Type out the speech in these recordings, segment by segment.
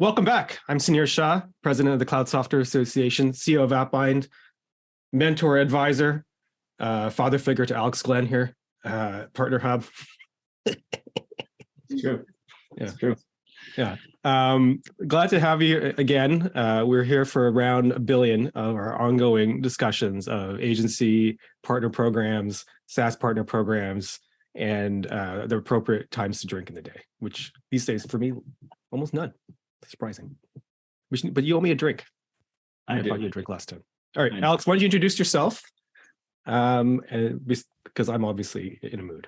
Welcome back. I'm Sunir Shah, president of the Cloud Software Association, CEO of AppBind, mentor, advisor, father figure to Alex Glenn here, Partnerhub. It's true. Yeah. It's true. Yeah. Glad to have you again. We're here for around 1 billion of our ongoing discussions of agency partner programs, SaaS partner programs, and the appropriate times to drink in the day, which these days for me, almost none. Surprising. But you owe me a drink. I bought you a drink last time. All right, Alex, why don't you introduce yourself? Because I'm obviously in a mood.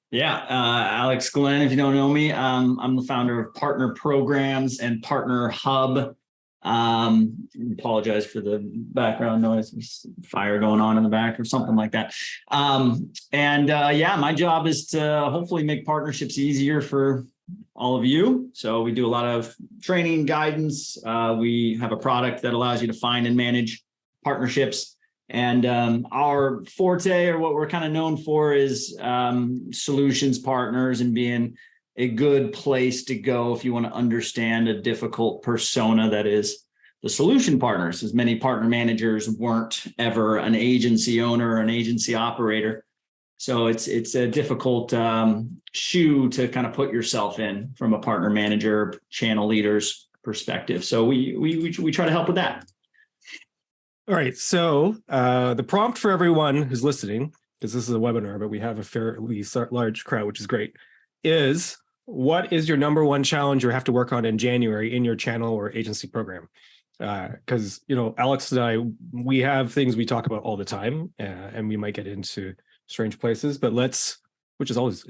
Yeah, Alex Glenn, if you don't know me, I'm the founder of Partner Programs and Partnerhub. Apologize for the background noise. There's fire going on in the back or something like that. My job is to hopefully make partnerships easier for all of you. So we do a lot of training, guidance. We have a product that allows you to find and manage partnerships. And our forte, or what we're kind of known for, is solutions partners and being a good place to go if you want to understand a difficult persona that is the solution partners, as many partner managers weren't ever an agency owner or an agency operator. So it's a difficult shoe to kind of put yourself in from a partner manager, channel leader's perspective. So we try to help with that. All right. So the prompt for everyone who's listening, because this is a webinar, but we have a fairly large crowd, which is great, is what is your number one challenge you have to work on in January in your channel or agency program? Because, Alex and I, we have things we talk about all the time, and we might get into strange places, but which is always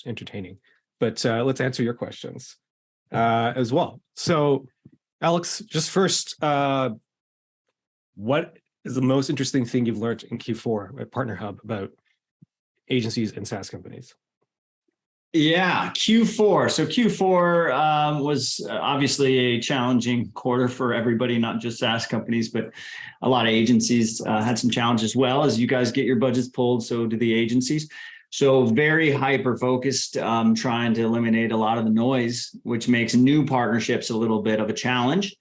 entertaining, but let's answer your questions as well. So Alex, just first, what is the most interesting thing you've learned in Q4 at Partnerhub about agencies and SaaS companies? Yeah, Q4. So Q4 was obviously a challenging quarter for everybody, not just SaaS companies, but a lot of agencies had some challenges as well. As you guys get your budgets pulled, so do the agencies. So very hyper-focused, trying to eliminate a lot of the noise, which makes new partnerships a little bit of a challenge,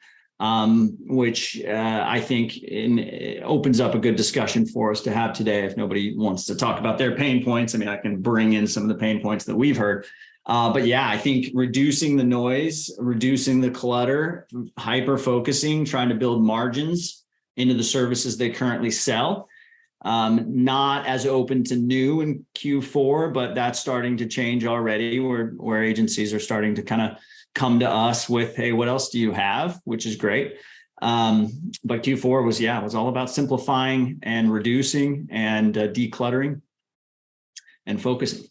which I think opens up a good discussion for us to have today. If nobody wants to talk about their pain points, I mean, I can bring in some of the pain points that we've heard. But yeah, I think reducing the noise, reducing the clutter, hyper-focusing, trying to build margins into the services they currently sell. Not as open to new in Q4, but that's starting to change already, where agencies are starting to kind of come to us with, hey, what else do you have? Which is great. But Q4 was all about simplifying and reducing and decluttering and focusing.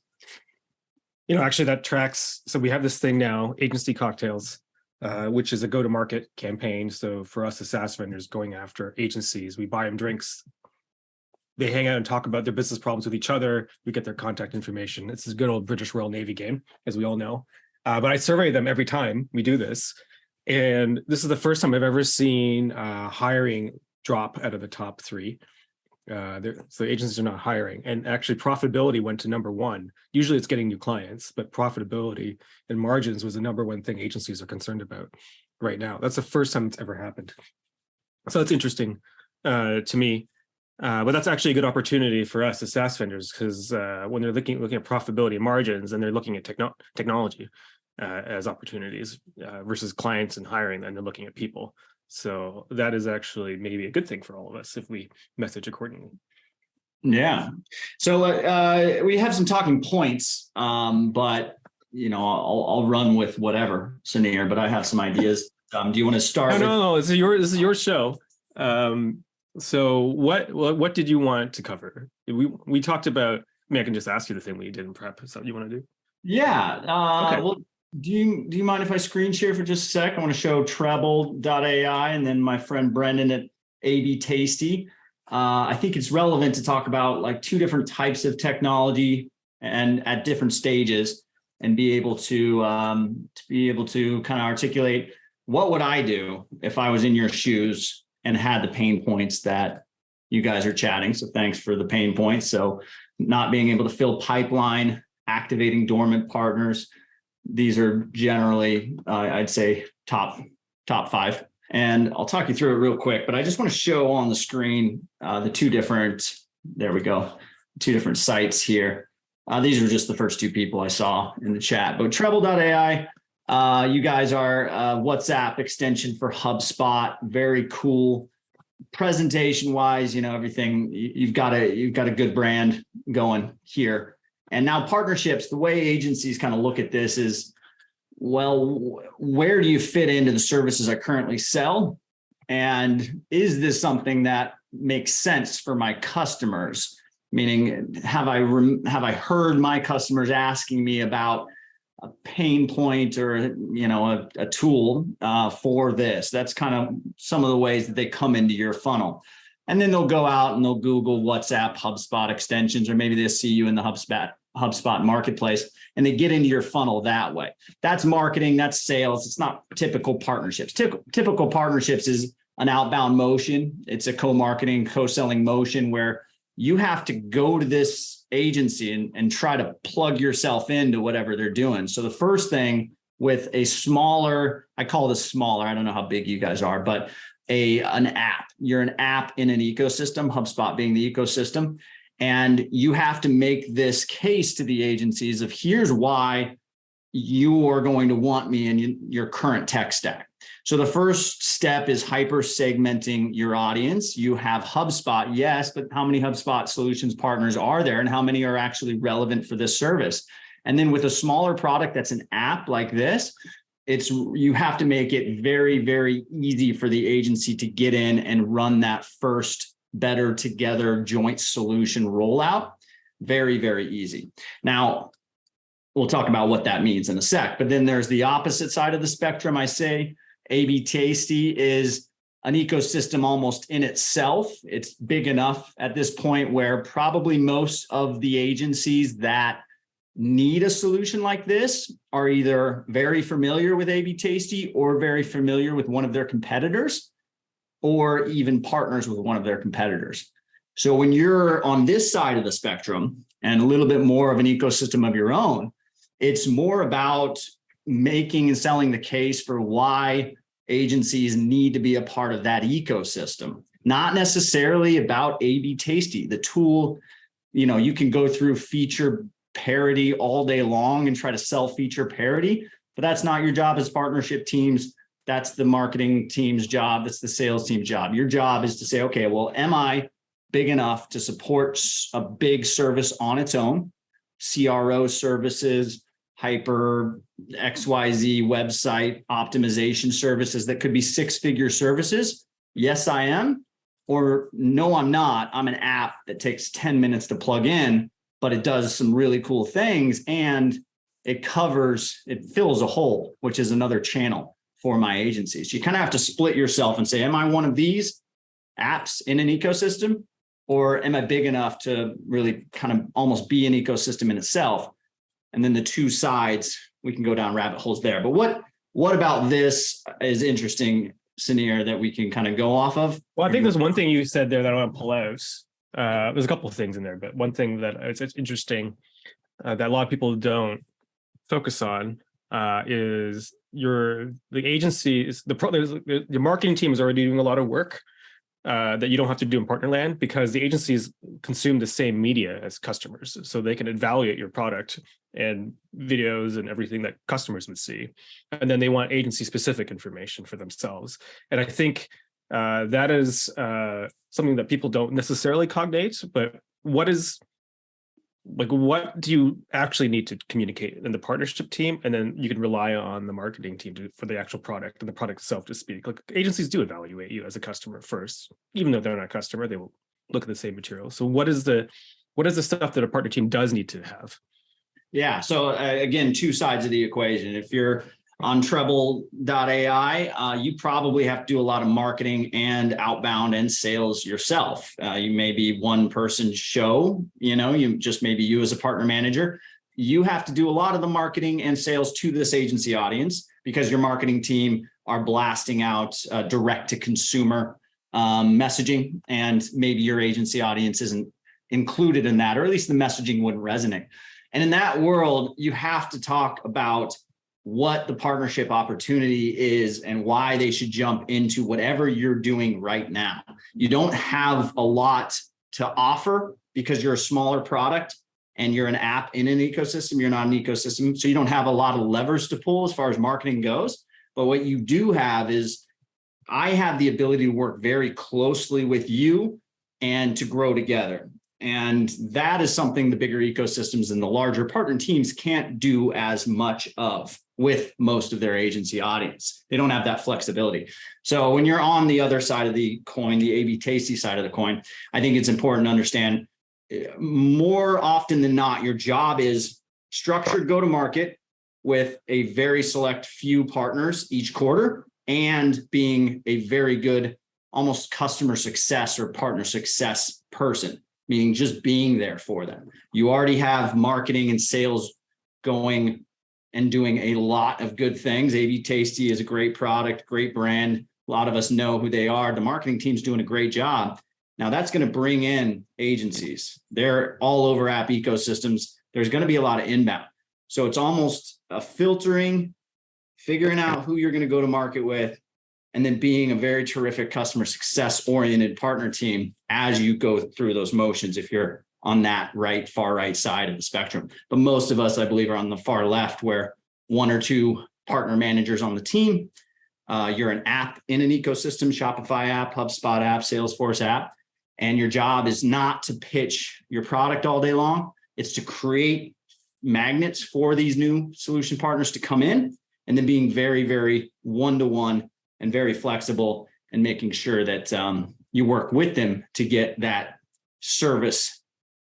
Actually that tracks. So we have this thing now, Agency Cocktails, which is a go-to-market campaign. So for us as SaaS vendors going after agencies, we buy them drinks. They hang out and talk about their business problems with each other. We get their contact information. It's a good old British Royal Navy game, as we all know. But I survey them every time we do this. And this is the first time I've ever seen hiring drop out of the top 3. So agencies are not hiring. And actually profitability went to number 1. Usually it's getting new clients, but profitability and margins was the number 1 thing agencies are concerned about right now. That's the first time it's ever happened. So that's interesting to me. But that's actually a good opportunity for us as SaaS vendors, because when they're looking at profitability and margins, and they're looking at technology as opportunities versus clients and hiring, and they're looking at people. So that is actually maybe a good thing for all of us if we message accordingly. Yeah. So we have some talking points, but I'll run with whatever, Sunir. But I have some ideas. Do you want to start? No. This is your show. So what did you want to cover? We talked about. I can just ask you the thing we did in prep. Is that what you want to do? Yeah. Okay. Well, do you mind if I screen share for just a sec? I want to show Treble.ai and then my friend Brendan at AB Tasty. I think it's relevant to talk about like 2 different types of technology and at different stages, and be able to kind of articulate what would I do if I was in your shoes and had the pain points that you guys are chatting. So thanks for the pain points. So not being able to fill pipeline, activating dormant partners. These are generally, I'd say, top 5. And I'll talk you through it real quick, but I just want to show on the screen the two different sites here. These are just the first 2 people I saw in the chat, but Treble.ai, you guys are WhatsApp extension for HubSpot. Very cool presentation wise, everything. You've got a good brand going here. And now partnerships, the way agencies kind of look at this is, well, where do you fit into the services I currently sell? And is this something that makes sense for my customers? Meaning, have I heard my customers asking me about a pain point or a tool for this? That's kind of some of the ways that they come into your funnel. And then they'll go out and they'll Google WhatsApp, HubSpot extensions, or maybe they'll see you in the HubSpot marketplace, and they get into your funnel that way. That's marketing, that's sales. It's not typical partnerships. Typical partnerships is an outbound motion. It's a co-marketing, co-selling motion where you have to go to this agency and try to plug yourself into whatever they're doing. So the first thing with a smaller, I call this smaller, I don't know how big you guys are, but an app. You're an app in an ecosystem, HubSpot being the ecosystem. And you have to make this case to the agencies of here's why you are going to want me in your current tech stack. So the first step is hyper segmenting your audience. You have HubSpot, yes, but how many HubSpot solutions partners are there and how many are actually relevant for this service? And then with a smaller product that's an app like this, you have to make it very, very easy for the agency to get in and run that first better together joint solution rollout. Very, very easy. Now, we'll talk about what that means in a sec, but then there's the opposite side of the spectrum. I say A/B Tasty is an ecosystem almost in itself. It's big enough at this point where probably most of the agencies that need a solution like this are either very familiar with A/B Tasty or very familiar with one of their competitors, or even partners with one of their competitors. So when you're on this side of the spectrum and a little bit more of an ecosystem of your own, it's more about making and selling the case for why agencies need to be a part of that ecosystem, not necessarily about A/B Tasty. The tool, you can go through feature parity all day long and try to sell feature parity, but that's not your job as partnership teams. That's the marketing team's job. That's the sales team's job. Your job is to say, okay, well, am I big enough to support a big service on its own? CRO services, hyper XYZ website optimization services that could be 6-figure services. Yes, I am. Or no, I'm not. I'm an app that takes 10 minutes to plug in, but it does some really cool things and it fills a hole, which is another channel for my agencies. You kind of have to split yourself and say, am I one of these apps in an ecosystem, or am I big enough to really kind of almost be an ecosystem in itself? And then the two sides, we can go down rabbit holes there. But what about this is interesting, Sunir, that we can kind of go off of? Well, I think there's one thing you said there that I want to pull out. There's a couple of things in there, but one thing that it's interesting that a lot of people don't focus on is the agencies, the marketing team is already doing a lot of work that you don't have to do in Partnerland, because the agencies consume the same media as customers, so they can evaluate your product and videos and everything that customers would see, and then they want agency-specific information for themselves. And I think that is something that people don't necessarily cognate, but what do you actually need to communicate in the partnership team? And then you can rely on the marketing team for the actual product and the product itself to speak. Like, agencies do evaluate you as a customer first, even though they're not a customer, they will look at the same material. So what is the stuff that a partner team does need to have? Yeah. So again, two sides of the equation. If you're on Treble.ai, you probably have to do a lot of marketing and outbound and sales yourself. You may be one person show, maybe you as a partner manager, you have to do a lot of the marketing and sales to this agency audience because your marketing team are blasting out direct to consumer messaging, and maybe your agency audience isn't included in that, or at least the messaging wouldn't resonate. And in that world, you have to talk about what the partnership opportunity is and why they should jump into whatever you're doing right now. You don't have a lot to offer because you're a smaller product and you're an app in an ecosystem. You're not an ecosystem, so you don't have a lot of levers to pull as far as marketing goes. But what you do have is, I have the ability to work very closely with you and to grow together. And that is something the bigger ecosystems and the larger partner teams can't do as much of with most of their agency audience. They don't have that flexibility. So when you're on the other side of the coin, the A/B Tasty side of the coin, I think it's important to understand more often than not, your job is structured go-to-market with a very select few partners each quarter, and being a very good, almost customer success or partner success person, meaning just being there for them. You already have marketing and sales going and doing a lot of good things. A/B Tasty is a great product, great brand. A lot of us know who they are. The marketing team's doing a great job. Now that's going to bring in agencies. They're all over app ecosystems. There's going to be a lot of inbound. So it's almost a filtering, figuring out who you're going to go to market with, and then being a very terrific customer success oriented partner team as you go through those motions, if you're on that far right side of the spectrum. But most of us, I believe, are on the far left, where one or two partner managers on the team. You're an app in an ecosystem, Shopify app, HubSpot app, Salesforce app. And your job is not to pitch your product all day long. It's to create magnets for these new solution partners to come in, and then being very, very one-to-one and very flexible, and making sure that you work with them to get that service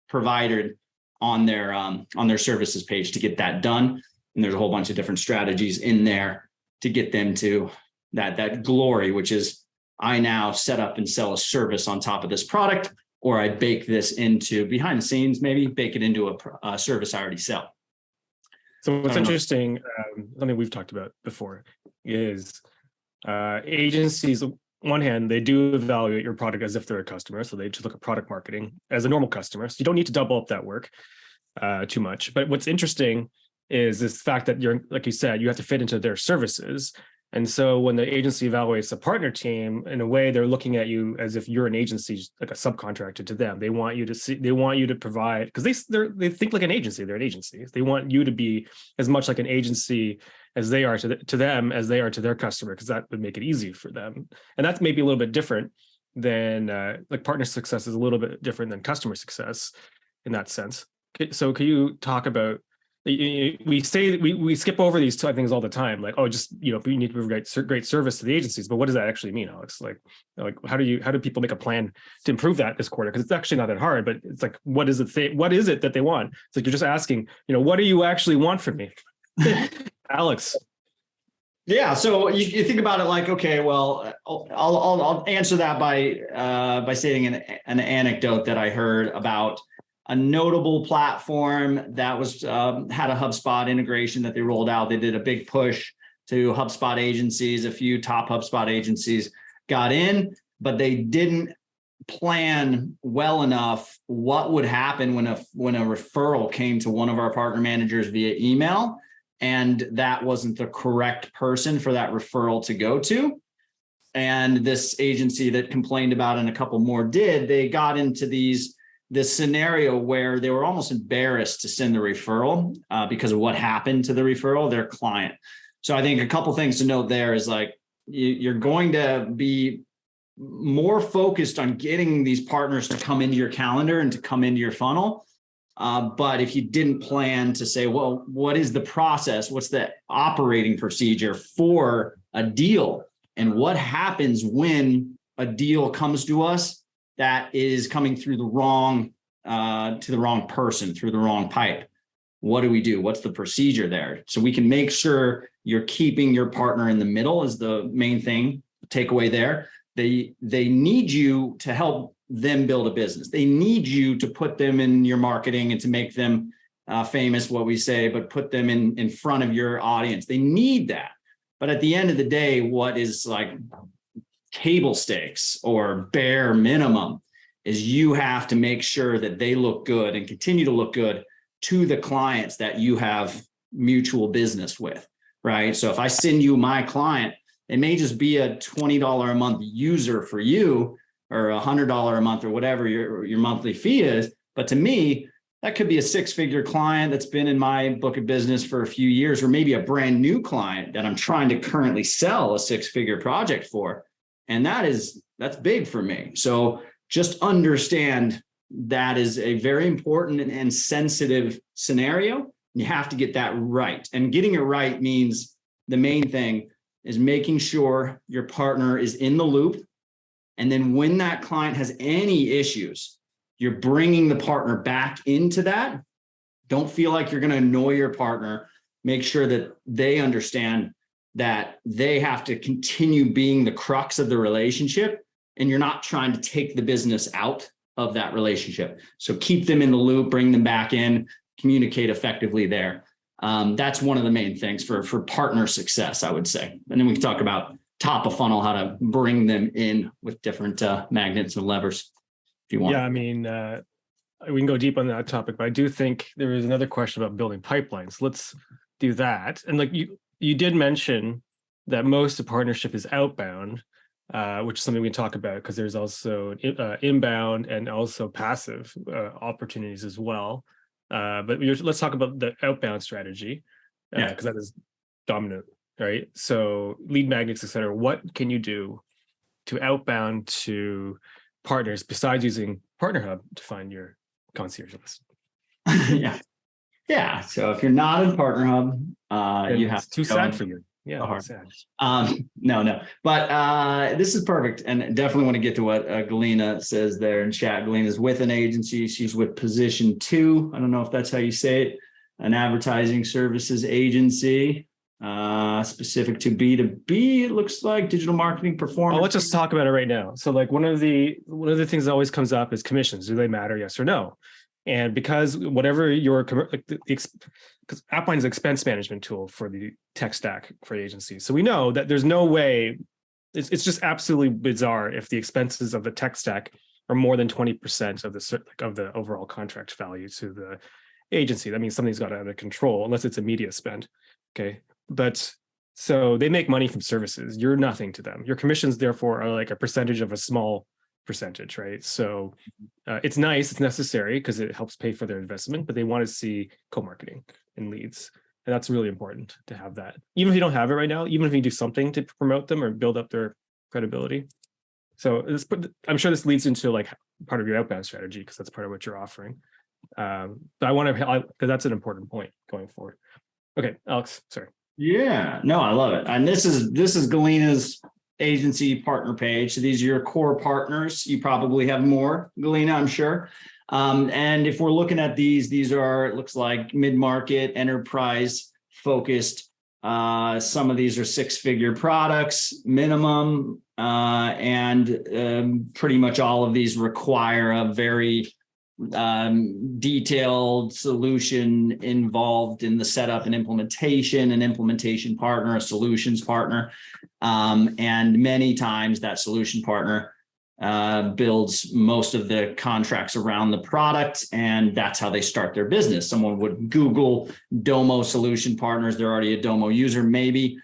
provided on their services page to get that done. And there's a whole bunch of different strategies in there to get them to that glory, which is, I now set up and sell a service on top of this product, or I bake this into behind the scenes, maybe bake it into a service I already sell. So what's interesting, something we've talked about before, is agencies, on one hand, they do evaluate your product as if they're a customer. So they just look at product marketing as a normal customer. So you don't need to double up that work too much. But what's interesting is this fact that you're, like you said, you have to fit into their services. And so when the agency evaluates a partner team, in a way, they're looking at you as if you're an agency, like a subcontractor to them. They want you to see, they want you to provide, because they think like an agency. They're an agency. They want you to be as much like an agency as they are to them as they are to their customer, because that would make it easy for them. And that's maybe a little bit different than like partner success is a little bit different than customer success in that sense. So can you talk about, we skip over these two things all the time, like, oh, just, you need to provide great service to the agencies, but what does that actually mean, Alex? Like how do people make a plan to improve that this quarter? Because it's actually not that hard, but it's like, what is it that they want? It's like, you're just asking, what do you actually want from me? Alex. Yeah, so you think about it like, okay, well, I'll answer that by stating an anecdote that I heard about a notable platform that was had a HubSpot integration that they rolled out. They did a big push to HubSpot agencies. A few top HubSpot agencies got in, but they didn't plan well enough what would happen when a referral came to one of our partner managers via email, and that wasn't the correct person for that referral to go to. And this agency that complained about it, and a couple more did, they got into this scenario where they were almost embarrassed to send the referral because of what happened to the referral, their client. So I think a couple things to note there is, like, you're going to be more focused on getting these partners to come into your calendar and to come into your funnel. But if you didn't plan to say, well, what is the process? What's the operating procedure for a deal? And what happens when a deal comes to us that is coming through the wrong to the wrong person, through the wrong pipe? What do we do? What's the procedure there? So we can make sure you're keeping your partner in the middle is the main thing. Takeaway there. They need you to help them build a business. They need you to put them in your marketing and to make them famous, what we say, but put them in front of your audience. They need that. But at the end of the day, what is like table stakes or bare minimum is you have to make sure that they look good and continue to look good to the clients that you have mutual business with. right? So if I send you my client, it may just be a $20 a month user for you, or $100 a month, or whatever your monthly fee is. But to me, that could be a six-figure client that's been in my book of business for a few years, or maybe a brand new client that I'm trying to currently sell a six-figure project for. And that's big for me. So just understand that is a very important and sensitive scenario. You have to get that right. And getting it right means the main thing is making sure your partner is in the loop. And then when that client has any issues, you're bringing the partner back into that. Don't feel like you're going to annoy your partner. Make sure that they understand that they have to continue being the crux of the relationship, and you're not trying to take the business out of that relationship. So keep them in the loop, bring them back in, communicate effectively there. That's one of the main things for partner success, I would say. And then we can talk about top of funnel, how to bring them in with different magnets and levers if you want. Yeah, I mean, we can go deep on that topic, but I do think there is another question about building pipelines. Let's do that. And like you did mention that most of partnership is outbound, which is something we can talk about, because there's also inbound and also passive opportunities as well. But let's talk about the outbound strategy, because that is dominant, right? So lead magnets, et cetera. What can you do to outbound to partners besides using Partnerhub to find your concierge list? Yeah. So if you're not in Partnerhub, you have too sad for you. Yeah, sad. No, but this is perfect, and definitely want to get to what Galina says there in chat. Galina's with an agency. She's with Position 2. I don't know if that's how you say it. An advertising services agency, specific to B2B. It looks like digital marketing performance. Let's just talk about it right now. So, like one of the things that always comes up is commissions. Do they matter? Yes or no? And because whatever your because AppBind is an expense management tool for the tech stack for agencies. So we know that there's no way, it's just absolutely bizarre if the expenses of the tech stack are more than 20% of the overall contract value to the agency. That means something's got under control, unless it's a media spend. Okay. But so they make money from services. You're nothing to them. Your commissions, therefore, are like a percentage of a small percentage, right? So it's nice, it's necessary because it helps pay for their investment, but they want to see co-marketing and leads. And that's really important to have that. Even if you don't have it right now, even if you do something to promote them or build up their credibility. So I'm sure this leads into like part of your outbound strategy, because that's part of what you're offering. But I want to, because that's an important point going forward. Okay, Alex, sorry. Yeah, no, I love it. And this is Galina's agency partner page. So these are your core partners. You probably have more, Galina, I'm sure. And if we're looking at these are, it looks like mid-market, enterprise focused. Some of these are six-figure products minimum, and pretty much all of these require a very detailed solution involved in the setup and implementation, an implementation partner, a solutions partner. And many times that solution partner builds most of the contracts around the product, and that's how they start their business. Someone would Google Domo solution partners. They're already a Domo user. Maybe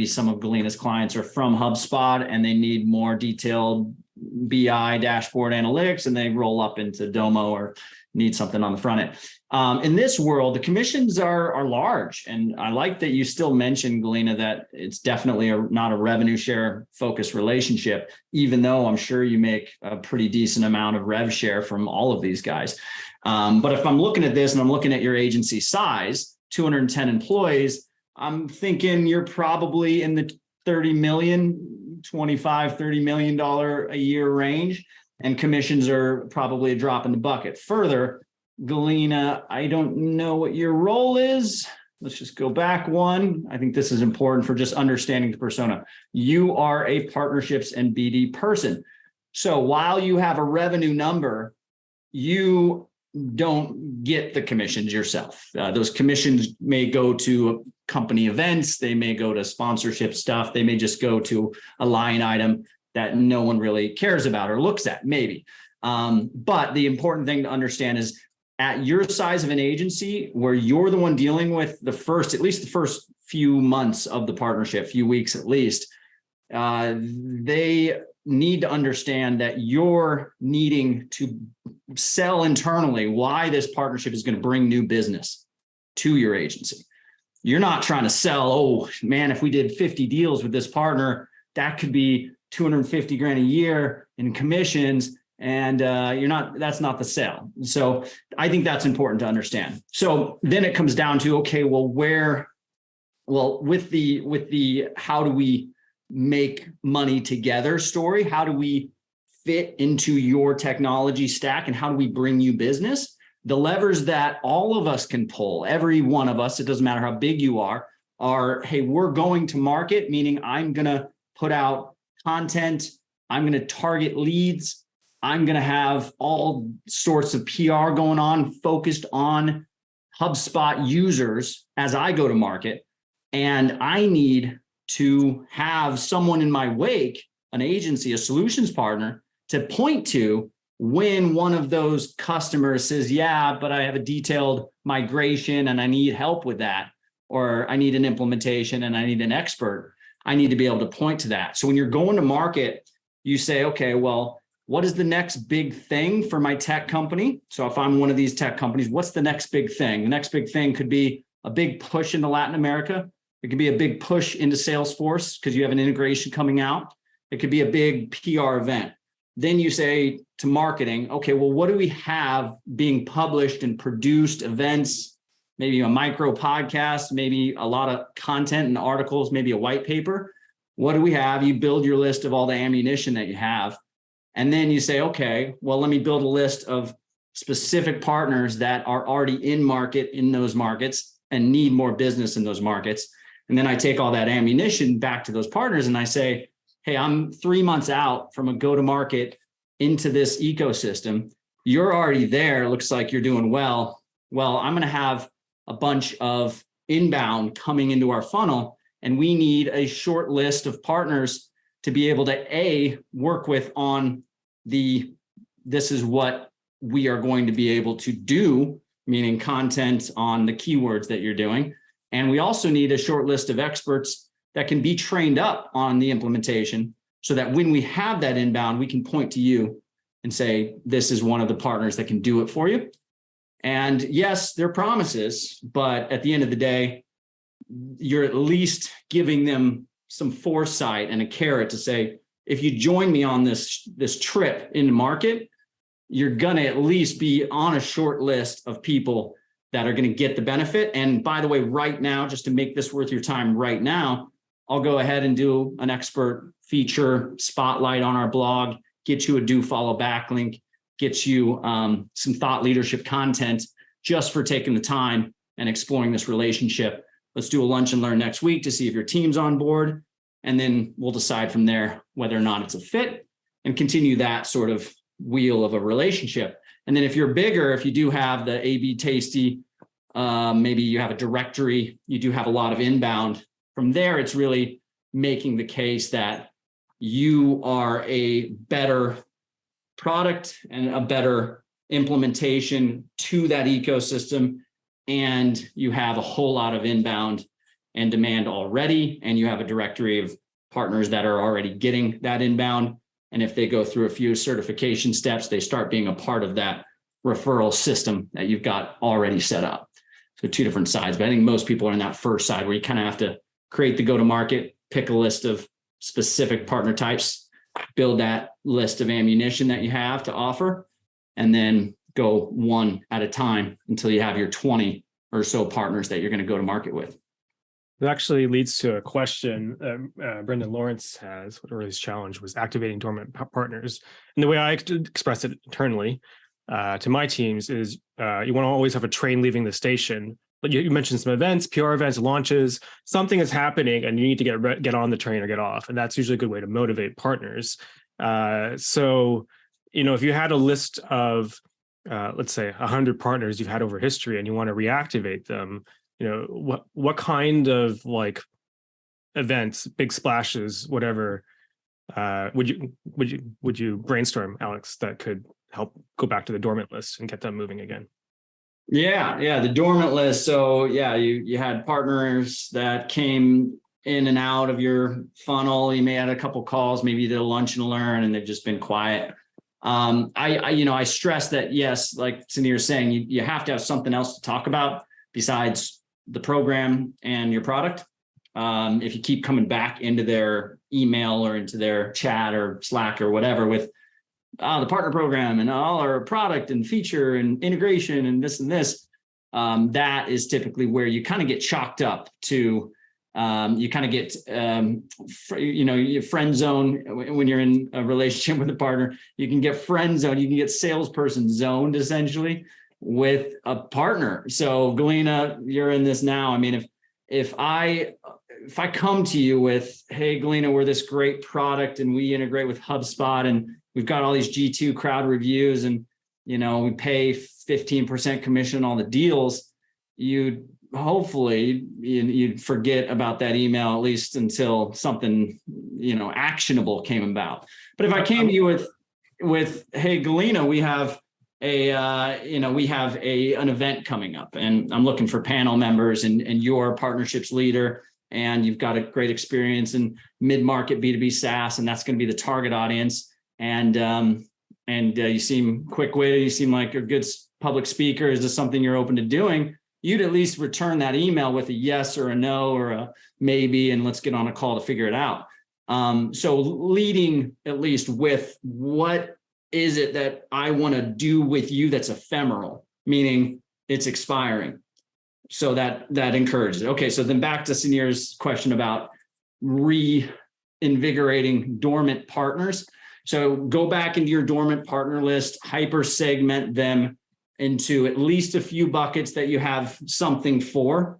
some of Galina's clients are from HubSpot and they need more detailed BI dashboard analytics, and they roll up into Domo or need something on the front end. In this world, the commissions are large. And I like that you still mentioned, Galina, that it's definitely not a revenue share focused relationship, even though I'm sure you make a pretty decent amount of rev share from all of these guys. But if I'm looking at this and I'm looking at your agency size, 210 employees, I'm thinking you're probably in the 30 million, 25, $30 million a year range. And commissions are probably a drop in the bucket. Further, Galina, I don't know what your role is. Let's just go back one. I think this is important for just understanding the persona. You are a partnerships and BD person. So while you have a revenue number, you don't get the commissions yourself. Those commissions may go to company events. They may go to sponsorship stuff. They may just go to a line item that no one really cares about or looks at, maybe. But the important thing to understand is, at your size of an agency where you're the one dealing with at least the first few months of the partnership, few weeks at least, they need to understand that you're needing to sell internally why this partnership is going to bring new business to your agency. You're not trying to sell, oh man, if we did 50 deals with this partner, that could be 250 grand a year in commissions. And that's not the sale. So I think that's important to understand. So then it comes down to, okay, with the how do we make money together story, how do we fit into your technology stack, and how do we bring you business? The levers that all of us can pull, every one of us, it doesn't matter how big you are, hey, we're going to market, meaning I'm going to put out content, I'm going to target leads, I'm going to have all sorts of PR going on focused on HubSpot users as I go to market. And I need to have someone in my wake, an agency, a solutions partner, to point to when one of those customers says, yeah, but I have a detailed migration and I need help with that, or I need an implementation and I need an expert. I need to be able to point to that. So when you're going to market, you say, okay, well, what is the next big thing for my tech company? So if I'm one of these tech companies, what's the next big thing? The next big thing could be a big push into Latin America. It could be a big push into Salesforce because you have an integration coming out. It could be a big PR event. Then you say to marketing, okay, well, what do we have being published and produced, events, maybe a micro podcast, maybe a lot of content and articles, maybe a white paper. What do we have? You build your list of all the ammunition that you have. And then you say, okay, well, let me build a list of specific partners that are already in market in those markets and need more business in those markets. And then I take all that ammunition back to those partners and I say, hey, I'm 3 months out from a go-to-market into this ecosystem. You're already there. It looks like you're doing well. Well, I'm going to have a bunch of inbound coming into our funnel, and we need a short list of partners to be able to work with on this is what we are going to be able to do, meaning content on the keywords that you're doing. And we also need a short list of experts that can be trained up on the implementation so that when we have that inbound, we can point to you and say, this is one of the partners that can do it for you. And yes, they're promises, but at the end of the day, you're at least giving them some foresight and a carrot to say, if you join me on this trip into market, you're going to at least be on a short list of people that are going to get the benefit. And by the way, right now, just to make this worth your time right now, I'll go ahead and do an expert feature spotlight on our blog, get you a do follow backlink, get you some thought leadership content just for taking the time and exploring this relationship. Let's do a lunch and learn next week to see if your team's on board. And then we'll decide from there whether or not it's a fit and continue that sort of wheel of a relationship. And then if you're bigger, if you do have the AB Tasty, maybe you have a directory, you do have a lot of inbound. From there, it's really making the case that you are a better product and a better implementation to that ecosystem. And you have a whole lot of inbound and demand already. And you have a directory of partners that are already getting that inbound. And if they go through a few certification steps, they start being a part of that referral system that you've got already set up. So two different sides, but I think most people are in that first side where you kind of have to create the go-to-market, pick a list of specific partner types, build that list of ammunition that you have to offer, and then go one at a time until you have your 20 or so partners that you're going to go to market with. It actually leads to a question Brendan Lawrence has. What his challenge was activating dormant partners. And the way I express it internally to my teams is you want to always have a train leaving the station. But you mentioned some events, PR events, launches, something is happening and you need to get on the train or get off. And that's usually a good way to motivate partners. So, if you had a list of, let's say 100 partners you've had over history and you want to reactivate them, what kind of events, big splashes, whatever, would you brainstorm, Alex, that could help go back to the dormant list and get them moving again? Yeah, the dormant list. So yeah, you had partners that came in and out of your funnel. You may have had a couple calls, maybe you did a lunch and learn, and they've just been quiet. I stress that, yes, like Sunir is saying, you have to have something else to talk about besides the program and your product. If you keep coming back into their email or into their chat or Slack or whatever with the partner program and all our product and feature and integration and this, that is typically where you kind of get chalked up to, you kind of get, your friend zone when you're in a relationship with a partner. You can get friend zone, you can get salesperson zoned essentially with a partner. So Galena, you're in this now. I mean, if I come to you with, hey, Galena, we're this great product and we integrate with HubSpot and we've got all these G2 crowd reviews and, we pay 15% commission on all the deals, you'd forget about that email, at least until something, actionable came about. But if I came to you with, hey, Galena, we have an event coming up and I'm looking for panel members and you're a partnerships leader and you've got a great experience in mid-market B2B SaaS, and that's going to be the target audience. And you seem quick-witted, you seem like a good public speaker. Is this something you're open to doing? You'd at least return that email with a yes or a no or a maybe, and let's get on a call to figure it out. So leading at least with what is it that I want to do with you that's ephemeral, meaning it's expiring. So that encourages it. Okay, so then back to Sunir's question about reinvigorating dormant partners. So go back into your dormant partner list, hyper segment them into at least a few buckets that you have something for.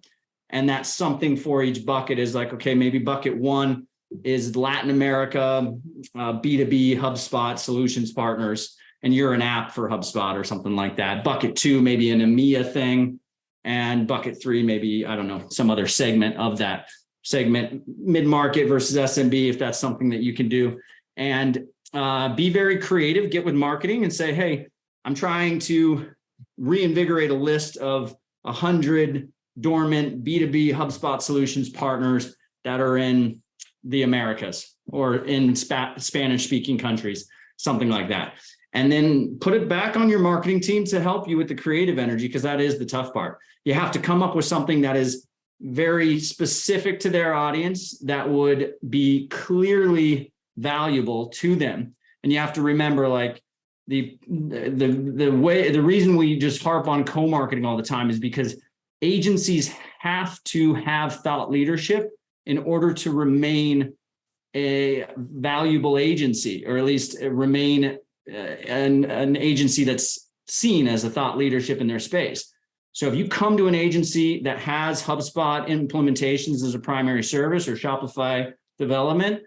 And that something for each bucket is like, okay, maybe bucket one is Latin America, B2B HubSpot solutions partners, and you're an app for HubSpot or something like that. Bucket two, maybe an EMEA thing. And bucket three, maybe, I don't know, some other segment of that segment, mid-market versus SMB, if that's something that you can do. And be very creative, get with marketing and say, hey, I'm trying to reinvigorate a list of 100 dormant B2B HubSpot solutions partners that are in the Americas or in Spanish-speaking countries, something like that. And then put it back on your marketing team to help you with the creative energy, because that is the tough part. You have to come up with something that is very specific to their audience that would be clearly valuable to them. And you have to remember, like, the reason we just harp on co-marketing all the time is because agencies have to have thought leadership in order to remain a valuable agency, or at least remain an agency that's seen as a thought leadership in their space. So if you come to an agency that has HubSpot implementations as a primary service or Shopify development,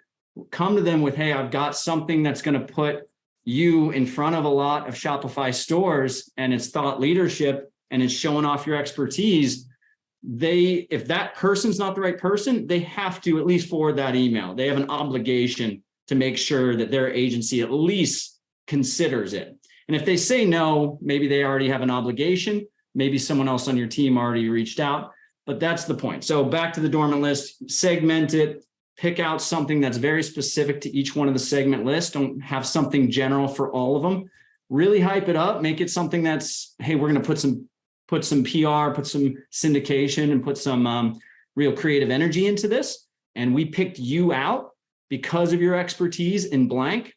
come to them with, hey, I've got something that's going to put you in front of a lot of Shopify stores, and it's thought leadership and it's showing off your expertise. If that person's not the right person, they have to at least forward that email. They have an obligation to make sure that their agency at least considers it. And if they say no, maybe they already have an obligation. Maybe someone else on your team already reached out, but that's the point. So back to the dormant list, segment it, pick out something that's very specific to each one of the segment lists. Don't have something general for all of them. Really hype it up, make it something that's, hey, we're going to put some PR, put some syndication, and put some real creative energy into this. And we picked you out because of your expertise in blank.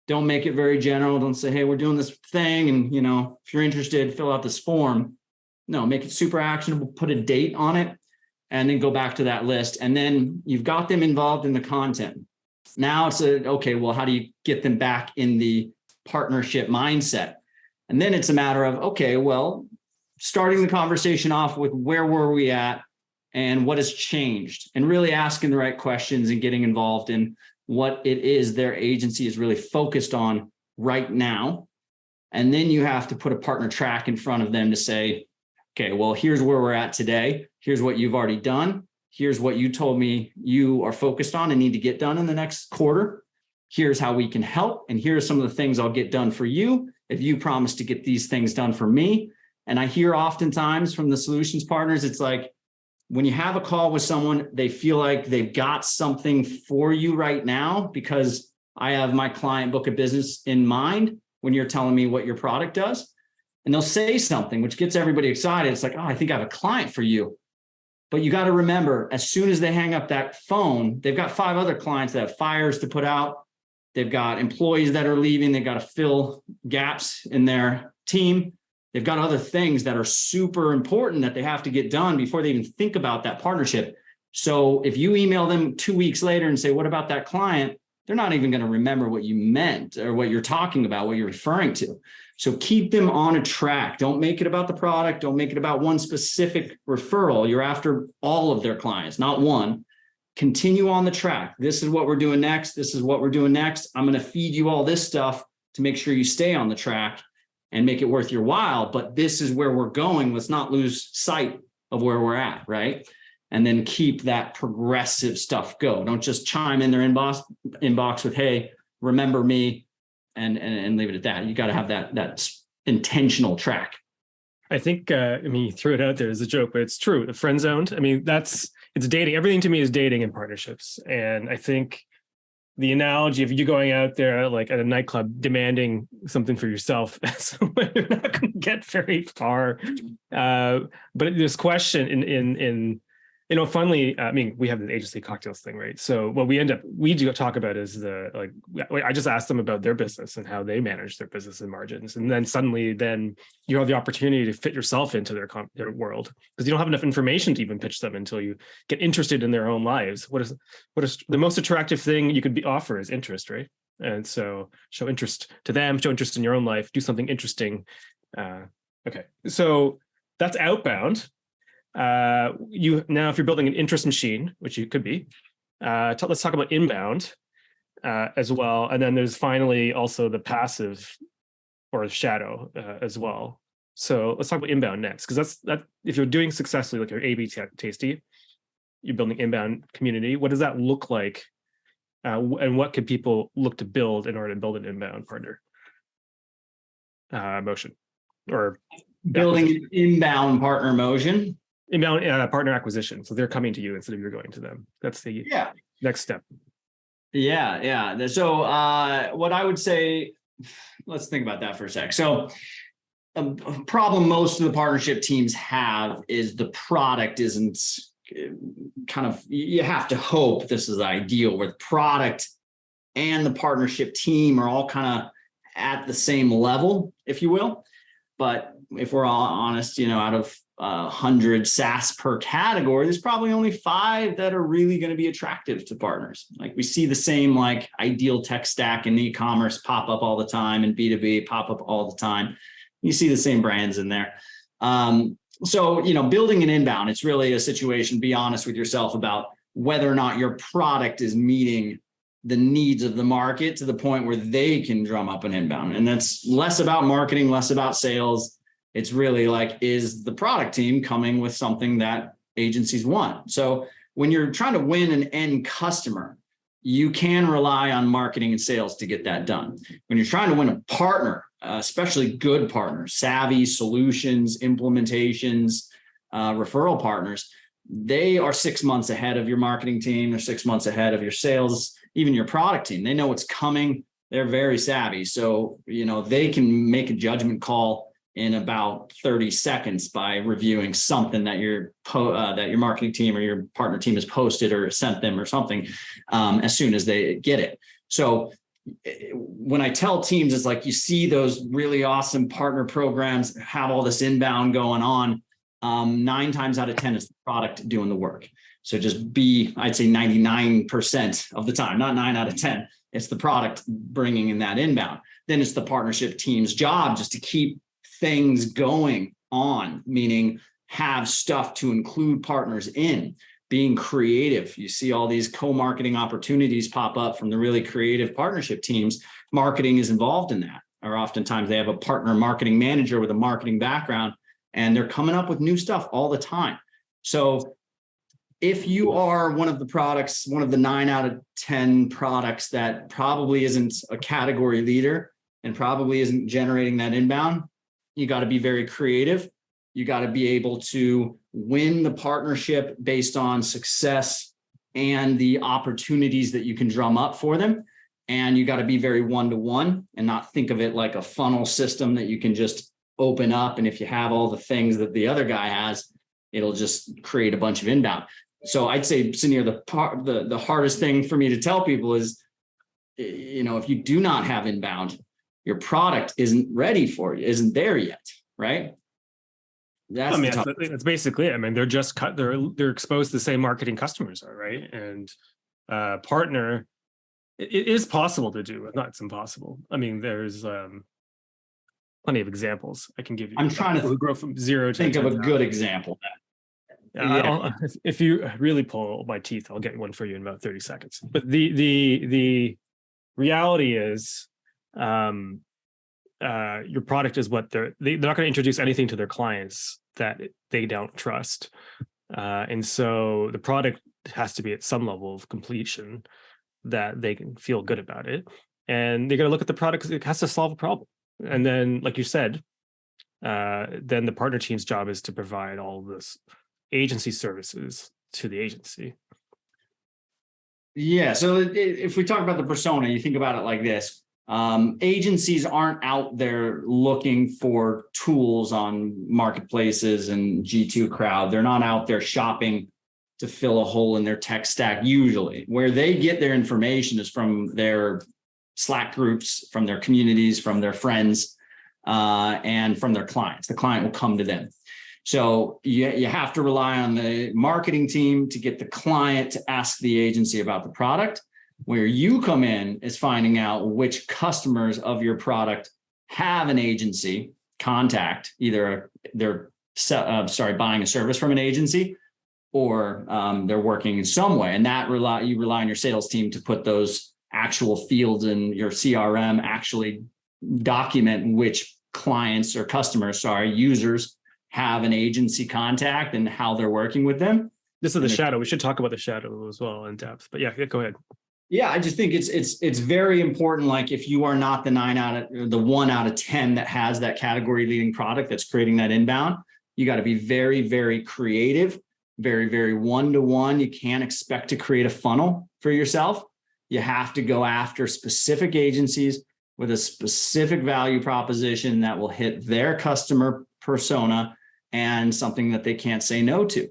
Don't make it very general. Don't say, hey, we're doing this thing, and if you're interested, fill out this form. No, make it super actionable, put a date on it, and then go back to that list. And then you've got them involved in the content. Now it's okay, well, how do you get them back in the partnership mindset? And then it's a matter of, okay, well, starting the conversation off with where were we at and what has changed, and really asking the right questions and getting involved in what it is their agency is really focused on right now. And then you have to put a partner track in front of them to say, okay, well, here's where we're at today. Here's what you've already done. Here's what you told me you are focused on and need to get done in the next quarter. Here's how we can help. And here's some of the things I'll get done for you if you promise to get these things done for me. And I hear oftentimes from the solutions partners, it's like, when you have a call with someone, they feel like they've got something for you right now because I have my client book of business in mind when you're telling me what your product does. And they'll say something which gets everybody excited. It's like, oh, I think I have a client for you. But you got to remember, as soon as they hang up that phone, they've got 5 other clients that have fires to put out. They've got employees that are leaving. They've got to fill gaps in their team. They've got other things that are super important that they have to get done before they even think about that partnership. So if you email them 2 weeks later and say, what about that client? They're not even going to remember what you meant or what you're talking about, what you're referring to. So keep them on a track. Don't make it about the product. Don't make it about one specific referral. You're after all of their clients, not one. Continue on the track. This is what we're doing next. This is what we're doing next. I'm going to feed you all this stuff to make sure you stay on the track and make it worth your while. But this is where we're going. Let's not lose sight of where we're at, right? And then keep that progressive stuff go. Don't just chime in their inbox with, hey, remember me, and leave it at that. You got to have that intentional track. I think, you threw it out there as a joke, but it's true. The friend zoned. It's dating. Everything to me is dating and partnerships. And I think the analogy of you going out there like at a nightclub demanding something for yourself, you're not going to get very far. But this question funnily, we have the agency cocktails thing, right? So what we do talk about is I just asked them about their business and how they manage their business and margins. And then suddenly you have the opportunity to fit yourself into their world because you don't have enough information to even pitch them until you get interested in their own lives. What is the most attractive thing you could offer is interest, right? And so show interest to them, show interest in your own life, do something interesting. Okay. So that's outbound. Now if you're building an interest machine, which you could be, let's talk about inbound as well. And then there's finally also the passive or shadow as well. So let's talk about inbound next, because that if you're doing successfully like your A/B tasty, you're building inbound community. What does that look like? And what could people look to build in order to build an inbound partner motion or building an inbound partner motion? Inbound partner acquisition. So they're coming to you instead of you're going to them. That's the next step. Yeah. So what I would say, let's think about that for a sec. So a problem most of the partnership teams have is the product isn't you have to hope this is ideal where the product and the partnership team are all kind of at the same level, if you will. But if we're all honest, out of 100 SaaS per category, there's probably only 5 that are really going to be attractive to partners. Like we see the same ideal tech stack in e-commerce pop up all the time and B2B pop up all the time. You see the same brands in there. So building an inbound, it's really a situation, be honest with yourself about whether or not your product is meeting the needs of the market to the point where they can drum up an inbound. And that's less about marketing, less about sales. It's really is the product team coming with something that agencies want? So when you're trying to win an end customer, you can rely on marketing and sales to get that done. When you're trying to win a partner, especially good partners, savvy solutions, implementations, referral partners, they are 6 months ahead of your marketing team. They're 6 months ahead of your sales, even your product team. They know what's coming. They're very savvy. So, they can make a judgment call in about 30 seconds by reviewing something that your marketing team or your partner team has posted or sent them or something as soon as they get it. So when I tell teams, it's you see those really awesome partner programs have all this inbound going on. 9 times out of 10, it's the product doing the work. So just I'd say 99% of the time, not 9 out of 10, it's the product bringing in that inbound. Then it's the partnership team's job just to keep things going on, meaning have stuff to include partners in, being creative. You see all these co-marketing opportunities pop up from the really creative partnership teams. Marketing is involved in that, or oftentimes they have a partner marketing manager with a marketing background, and they're coming up with new stuff all the time. So if you are one of the 9 out of 10 products that probably isn't a category leader and probably isn't generating that inbound, you got to be very creative You got to be able to win the partnership based on success and the opportunities that you can drum up for them. And you got to be very one-to-one and not think of it like a funnel system that you can just open up. And if you have all the things that the other guy has, it'll just create a bunch of inbound. So I'd say, Sunir, the hardest thing for me to tell people is, if you do not have inbound, your product isn't ready for you, isn't there yet, right? That's basically it. I mean, they're exposed to the same marketing customers are, right? And partner, it is possible to do. It's impossible. I mean, there's plenty of examples I can give you. I'm trying to grow from 0 to think of a good example. If you really pull my teeth, I'll get one for you in about 30 seconds. But the reality is, your product is what they're not going to introduce anything to their clients that they don't trust, and so the product has to be at some level of completion that they can feel good about it, and they're going to look at the product because it has to solve a problem. And then, like you said, then the partner team's job is to provide all this agency services to the agency. Yeah. So if we talk about the persona, you think about it like this. Agencies aren't out there looking for tools on marketplaces and G2 crowd. They're not out there shopping to fill a hole in their tech stack. Usually where they get their information is from their Slack groups, from their communities, from their friends, and from their clients. The client will come to them. So you have to rely on the marketing team to get the client to ask the agency about the product. Where you come in is finding out which customers of your product have an agency contact, either they're buying a service from an agency, or they're working in some way. And that you rely on your sales team to put those actual fields in your CRM, actually document which clients or customers, users have an agency contact and how they're working with them. This is the shadow. We should talk about the shadow as well in depth. But yeah, go ahead. Yeah, I just think it's very important. Like if you are not the 1 out of 10 that has that category leading product that's creating that inbound, you got to be very, very creative, very, very one-to-one. You can't expect to create a funnel for yourself. You have to go after specific agencies with a specific value proposition that will hit their customer persona and something that they can't say no to.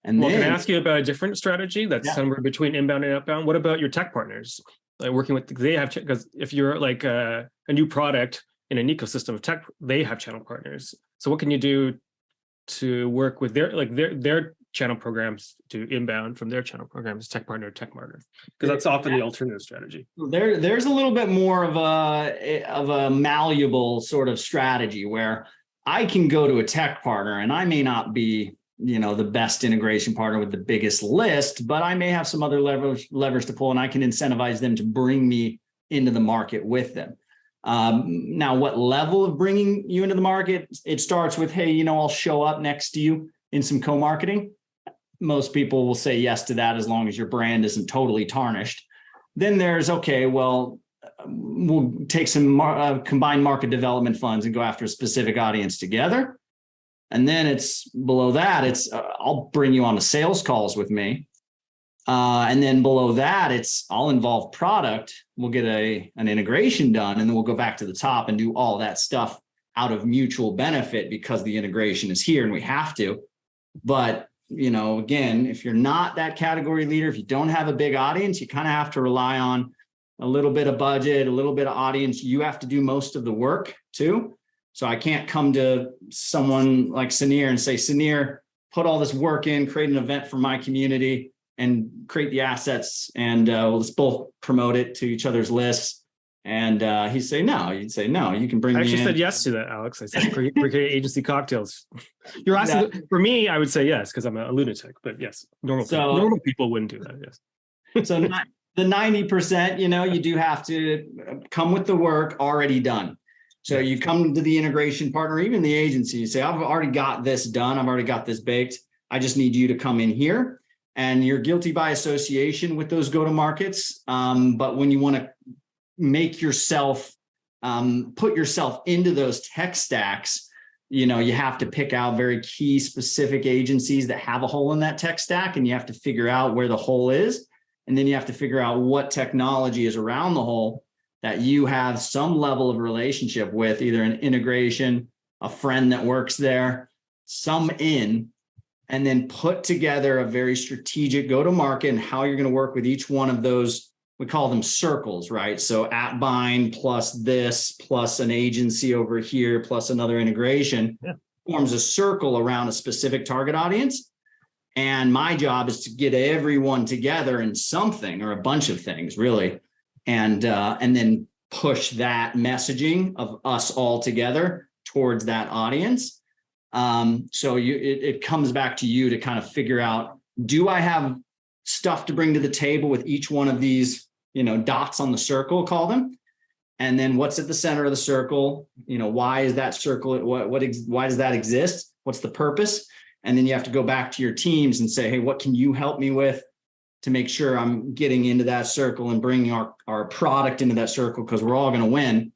And can I ask you about a different strategy that's somewhere between inbound and outbound? What about your tech partners? Like working with, because if you're like a new product in an ecosystem of tech, they have channel partners. So what can you do to work with their channel programs to inbound from their channel programs, tech partner? Because that's often the alternative strategy. There's a little bit more of a malleable sort of strategy where I can go to a tech partner and I may not be the best integration partner with the biggest list, but I may have some other levers to pull, and I can incentivize them to bring me into the market with them. Now, what level of bringing you into the market? It starts with, hey, I'll show up next to you in some co-marketing. Most people will say yes to that as long as your brand isn't totally tarnished. Then there's, okay, well, we'll take some combined market development funds and go after a specific audience together. And then it's below that, I'll bring you on to sales calls with me. And then below that, I'll involve product. We'll get an integration done, and then we'll go back to the top and do all that stuff out of mutual benefit because the integration is here and we have to. But, again, if you're not that category leader, if you don't have a big audience, you kind of have to rely on a little bit of budget, a little bit of audience. You have to do most of the work too. So I can't come to someone like Sunir and say, Sunir, put all this work in, create an event for my community and create the assets, and let's both promote it to each other's lists. And he'd say, no. You'd say, no, you can bring me in. I actually said yes to that, Alex. I said, create agency cocktails. You're asking, for me, I would say yes, because I'm a lunatic, but yes, normal people wouldn't do that, yes. So the 90%, you do have to come with the work already done. So you come to the integration partner, even the agency, you say, I've already got this done. I've already got this baked. I just need you to come in here, and you're guilty by association with those go-to-markets. But when you want to make yourself, put yourself into those tech stacks, you have to pick out very key specific agencies that have a hole in that tech stack, and you have to figure out where the hole is. And then you have to figure out what technology is around the hole that you have some level of relationship with, either an integration, a friend that works there, and then put together a very strategic go-to-market and how you're going to work with each one of those. We call them circles, right? So AppBind plus this, plus an agency over here, plus another integration forms a circle around a specific target audience. And my job is to get everyone together in something or a bunch of things, really, and then push that messaging of us all together towards that audience. So it comes back to you to kind of figure out, do I have stuff to bring to the table with each one of these, dots on the circle, call them? And then what's at the center of the circle? Why is that circle? Why does that exist? What's the purpose? And then you have to go back to your teams and say, hey, what can you help me with to make sure I'm getting into that circle and bringing our product into that circle, because we're all going to win,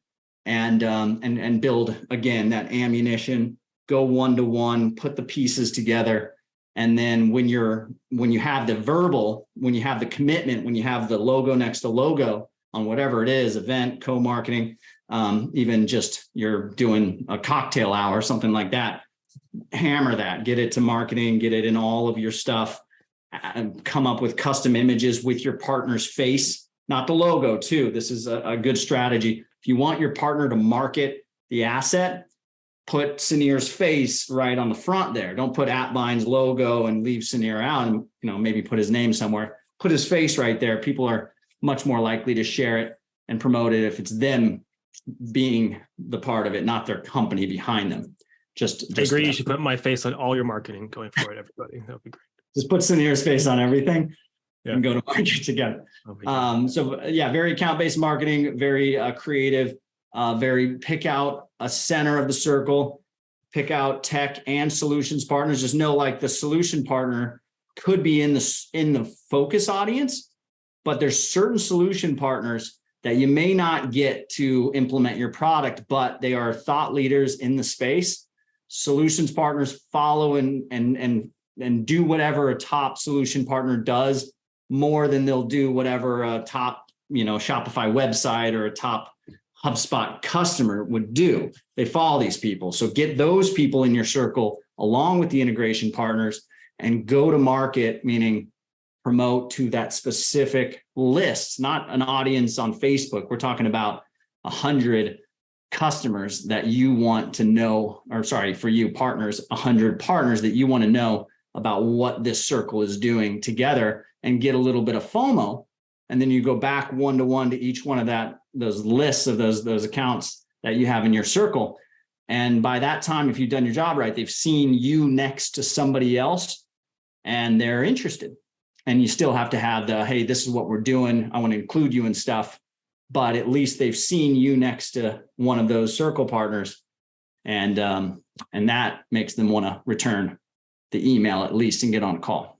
and build, again, that ammunition, go one-to-one, put the pieces together. And then when you have the verbal, when you have the commitment, when you have the logo next to logo on whatever it is, event, co-marketing, even just you're doing a cocktail hour, something like that, hammer that, get it to marketing, get it in all of your stuff, and come up with custom images with your partner's face, not the logo too. This is a good strategy. If you want your partner to market the asset, put Sunir's face right on the front there. Don't put AppBind's logo and leave Sunir out, and maybe put his name somewhere. Put his face right there. People are much more likely to share it and promote it if it's them being the part of it, not their company behind them. I agree. You should put my face on all your marketing going forward, everybody. That would be great. Just put Sunir's face on everything and go to market together. Very account-based marketing, very creative, very pick out a center of the circle, pick out tech and solutions partners. Just know, like, the solution partner could be in the focus audience, but there's certain solution partners that you may not get to implement your product, but they are thought leaders in the space. Solutions partners follow and do whatever a top solution partner does more than they'll do whatever a top, Shopify website or a top HubSpot customer would do. They follow these people. So get those people in your circle along with the integration partners and go to market, meaning promote to that specific list, not an audience on Facebook. We're talking about 100 customers that you want to know, for you partners, 100 partners that you want to know about what this circle is doing together, and get a little bit of FOMO. And then you go back one-to-one to each one of those lists of those accounts that you have in your circle. And by that time, if you've done your job right, they've seen you next to somebody else and they're interested. And you still have to have hey, this is what we're doing, I want to include you in stuff. But at least they've seen you next to one of those circle partners. And that makes them want to return the email at least and get on a call.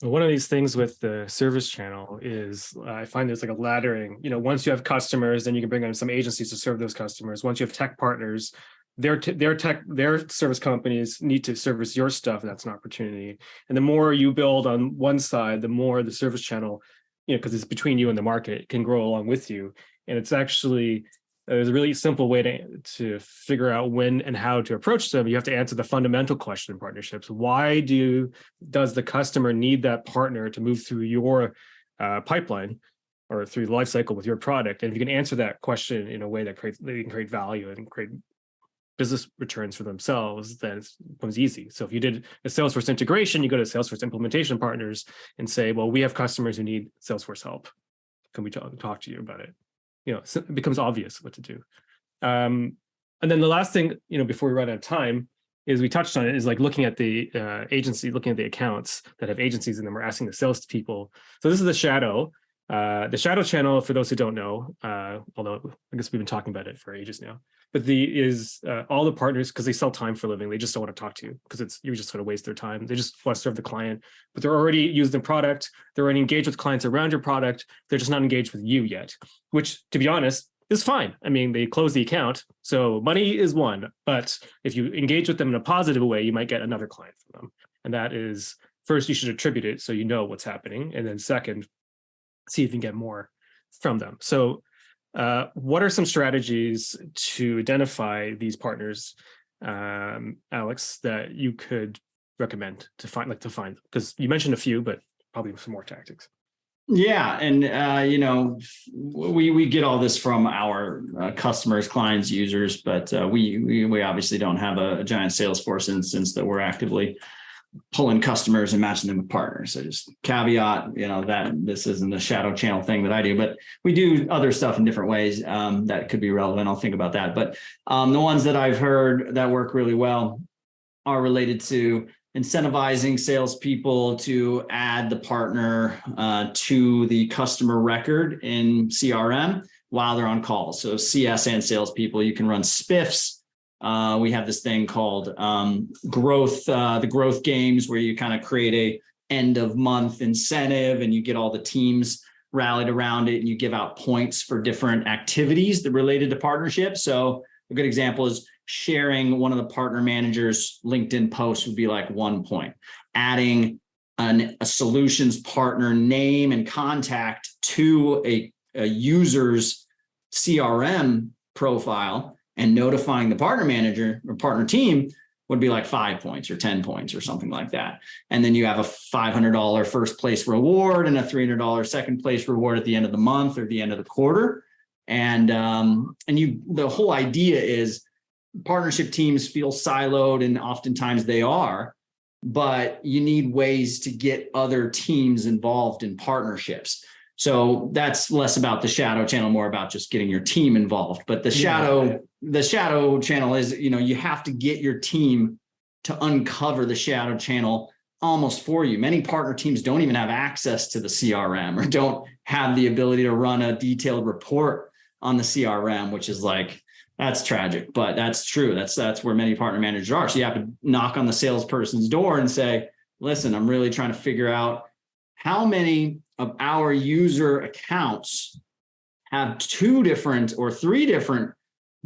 One of these things with the service channel is I find there's like a laddering. Once you have customers, then you can bring on some agencies to serve those customers. Once you have tech partners, their service companies need to service your stuff, and that's an opportunity. And the more you build on one side, the more the service channel, because it's between you and the market, can grow along with you. And it's actually, there's a really simple way to figure out when and how to approach them. You have to answer the fundamental question in partnerships. Why does the customer need that partner to move through your pipeline or through the life cycle with your product? And if you can answer that question in a way that they can create value and create business returns for themselves, then it becomes easy. So if you did a Salesforce integration, you go to Salesforce implementation partners and say, well, we have customers who need Salesforce help. Can we talk to you about it? So it becomes obvious what to do. And then the last thing, before we run out of time, is we touched on it, is like looking at the agency, looking at the accounts that have agencies in them. We're asking the salespeople. So this is the shadow. The shadow channel, for those who don't know, although I guess we've been talking about it for ages now, but all the partners, because they sell time for a living, they just don't want to talk to you because you just sort of waste their time. They just want to serve the client, but they're already using the product. They're already engaged with clients around your product. They're just not engaged with you yet, which, to be honest, is fine. I mean, they close the account, so money is one. But if you engage with them in a positive way, you might get another client from them. And that is, first, you should attribute it so you know what's happening. And then second, see if you can get more from them. So what are some strategies to identify these partners, Alex, that you could recommend to find them? Because you mentioned a few, but probably some more tactics. Yeah, and we get all this from our customers, clients, users, but we obviously don't have a giant Salesforce instance that we're actively pulling customers and matching them with partners. So just caveat, that this isn't a shadow channel thing that I do, but we do other stuff in different ways that could be relevant. I'll think about that. But the ones that I've heard that work really well are related to incentivizing salespeople to add the partner to the customer record in CRM while they're on calls. So CS and salespeople, you can run spiffs. We have this thing called the growth games, where you kind of create a end of month incentive and you get all the teams rallied around it and you give out points for different activities that related to partnerships. So a good example is sharing one of the partner managers' LinkedIn posts would be like 1 point. Adding a solutions partner name and contact to a user's CRM profile and notifying the partner manager or partner team would be like 5 points or 10 points or something like that. And then you have a $500 first place reward and a $300 second place reward at the end of the month or the end of the quarter. And the whole idea is partnership teams feel siloed, and oftentimes they are, but you need ways to get other teams involved in partnerships. So that's less about the shadow channel, more about just getting your team involved. But the shadow channel is, you have to get your team to uncover the shadow channel almost for you. Many partner teams don't even have access to the CRM or don't have the ability to run a detailed report on the CRM, which is like, that's tragic, but that's true. That's where many partner managers are. So you have to knock on the salesperson's door and say, listen, I'm really trying to figure out how many of our user accounts have 2 different or 3 different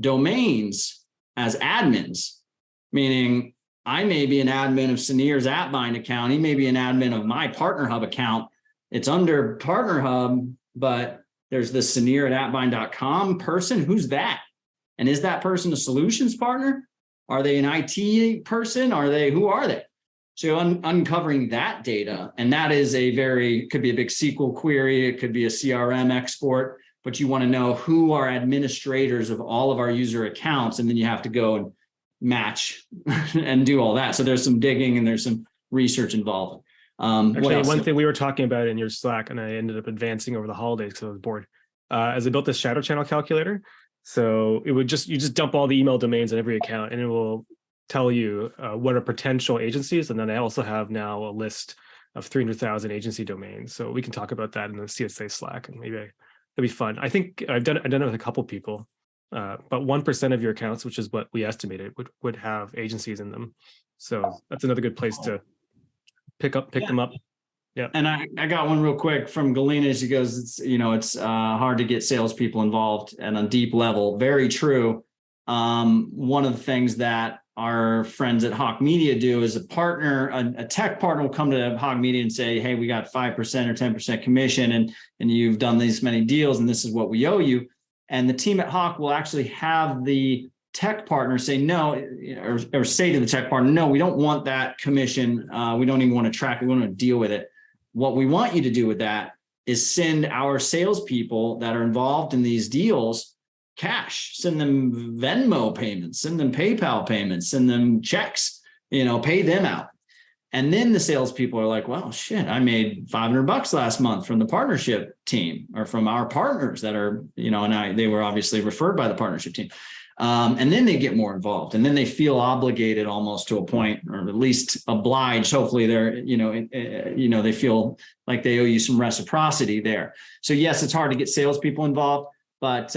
domains as admins, meaning I may be an admin of Sunir's AppBind account. He may be an admin of my Partnerhub account. It's under Partnerhub, but there's this Sunir at appbind.com person. Who's that? And is that person a solutions partner? Are they an IT person? Who are they? So uncovering that data, and that is could be a big SQL query. It could be a CRM export, but you want to know who are administrators of all of our user accounts. And then you have to go and match and do all that. So there's some digging and there's some research involved. Actually, one thing we were talking about in your Slack, and I ended up advancing over the holidays because I was bored, as I built this shadow channel calculator. So you just dump all the email domains in every account, and it will tell you what are potential agencies. And then I also have now a list of 300,000 agency domains. So we can talk about that in the CSA Slack, and maybe that'd be fun. I think I've done it with a couple people, but 1% of your accounts, which is what we estimated, would have agencies in them. So that's another good place to pick them up. Yeah. And I got one real quick from Galena. She goes, it's hard to get salespeople involved and on deep level. Very true. One of the things that our friends at Hawk Media do is a tech partner will come to Hawk Media and say, hey, we got 5% or 10% commission and you've done these many deals and this is what we owe you. And the team at Hawk will actually have the tech partner say no, or say to the tech partner, no, we don't want that commission. We don't even want to track it. We want to deal with it. What we want you to do with that is send our salespeople that are involved in these deals cash, send them Venmo payments, send them PayPal payments, send them checks, pay them out. And then the salespeople are like, well, shit, I made $500 last month from the partnership team or from our partners that are, they were obviously referred by the partnership team. And then they get more involved, and then they feel obligated almost to a point, or at least obliged. Hopefully they're, they feel like they owe you some reciprocity there. So yes, it's hard to get salespeople involved, but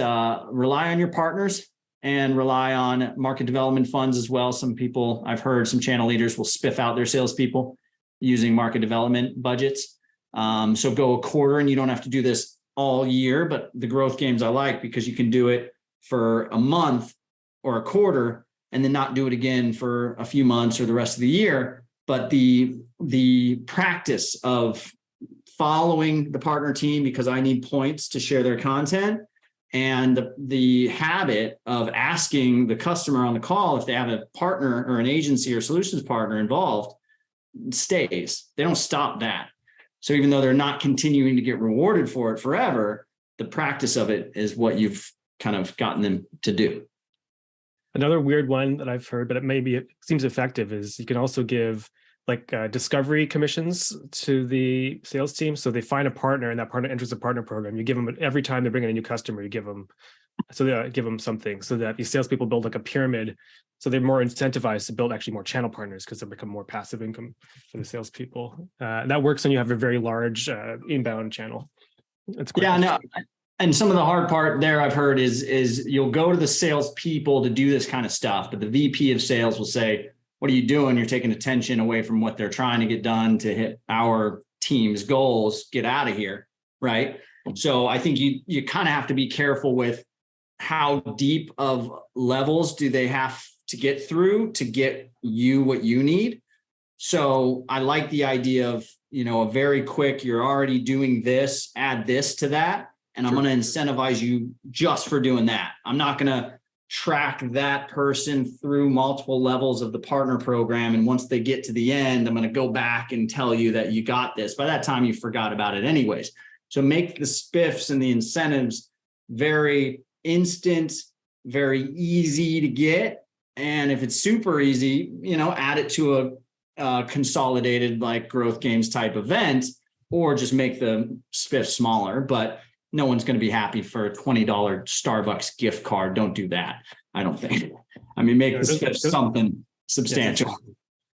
rely on your partners and rely on market development funds as well. Some people, I've heard some channel leaders will spiff out their salespeople using market development budgets. So go a quarter, and you don't have to do this all year, but the growth games I like because you can do it for a month or a quarter and then not do it again for a few months or the rest of the year. But the practice of following the partner team because I need points to share their content, and the habit of asking the customer on the call if they have a partner or an agency or solutions partner involved stays. They don't stop that. So even though they're not continuing to get rewarded for it forever, the practice of it is what you've kind of gotten them to do. Another weird one that I've heard, but it seems effective, is you can also give like discovery commissions to the sales team. So they find a partner and that partner enters a partner program. You give them every time they bring in a new customer, you give them something so that these salespeople build like a pyramid. So they're more incentivized to build actually more channel partners because they become more passive income for the salespeople. That works when you have a very large inbound channel. It's quite interesting. And some of the hard part there I've heard is you'll go to the salespeople to do this kind of stuff, but the VP of sales will say, "What are you doing? You're taking attention away from what they're trying to get done to hit our team's goals. Get out of here." Right. So I think you kind of have to be careful with how deep of levels do they have to get through to get you what you need. So I like the idea of, a very quick, you're already doing this, add this to that. And I'm going to incentivize you just for doing that. I'm not going to track that person through multiple levels of the partner program. And once they get to the end, I'm going to go back and tell you that you got this. By that time, you forgot about it anyways. So make the spiffs and the incentives very instant, very easy to get. And if it's super easy, add it to a consolidated like growth games type event, or just make the spiff smaller. But no one's going to be happy for a $20 Starbucks gift card. Don't do that. I don't think. I mean, make the spiff something substantial. Yeah,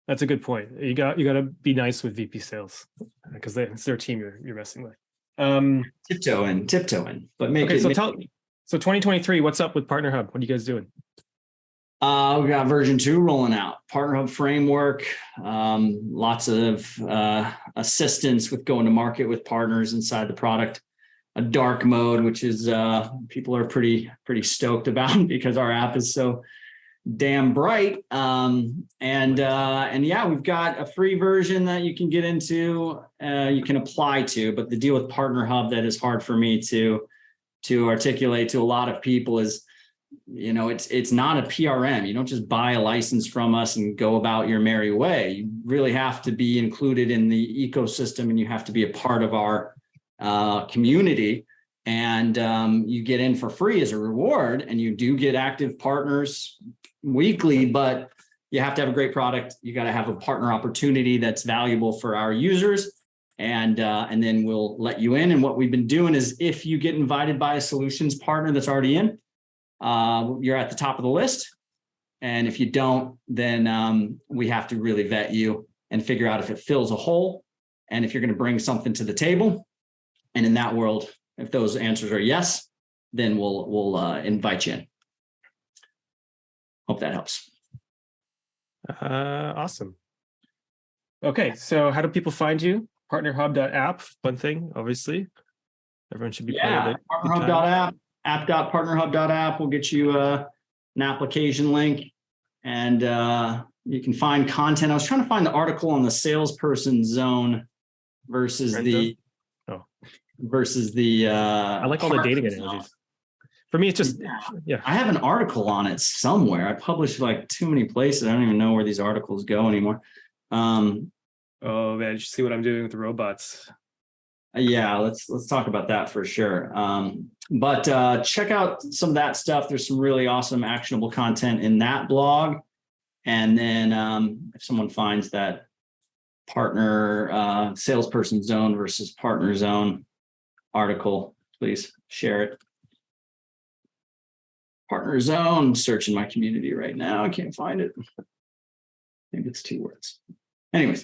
that's a good point. You got to be nice with VP sales because it's their team you're messing with. Tiptoe in, but make okay. it. So 2023, what's up with Partnerhub? What are you guys doing? We got version 2 rolling out, Partnerhub framework, lots of assistance with going to market with partners inside the product. A dark mode, which is people are pretty stoked about because our app is so damn bright. And yeah, we've got a free version that you can get into, you can apply to. But the deal with Partnerhub that is hard for me to articulate to a lot of people is, it's not a PRM. You don't just buy a license from us and go about your merry way. You really have to be included in the ecosystem, and you have to be a part of our community, and you get in for free as a reward, and you do get active partners weekly, but you have to have a great product. You got to have a partner opportunity that's valuable for our users, and then we'll let you in. And what we've been doing is, if you get invited by a solutions partner that's already in, you're at the top of the list. And if you don't, then we have to really vet you and figure out if it fills a hole and if you're going to bring something to the table. And in that world, if those answers are yes, then we'll invite you in. Hope that helps. Awesome. Okay, so how do people find you? Partnerhub.app, one thing, obviously. Everyone should be part of it. Partnerhub.app, app.partnerhub.app will get you an application link, and you can find content. I was trying to find the article on the salesperson zone versus the I like all the dating analogies. For me, it's just yeah. I have an article on it somewhere. I published like too many places. I don't even know where these articles go anymore. Oh man, you should see what I'm doing with the robots. Yeah, let's talk about that for sure. But check out some of that stuff. There's some really awesome actionable content in that blog. And then if someone finds that partner salesperson zone versus partner zone article, please share it. Partner zone, searching my community right now. I can't find it. I think it's 2 words. Anyways,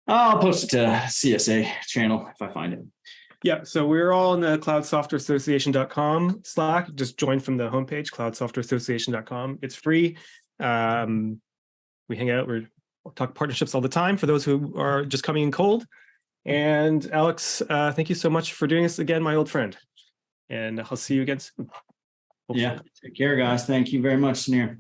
I'll post it to CSA channel if I find it. Yeah, so we're all in the cloudsoftwareassociation.com Slack. Just join from the homepage, cloudsoftwareassociation.com. It's free. We hang out. We talk partnerships all the time for those who are just coming in cold. And Alex, thank you so much for doing this again, my old friend. And I'll see you again soon. Yeah. Take care, guys. Thank you very much, Sunir.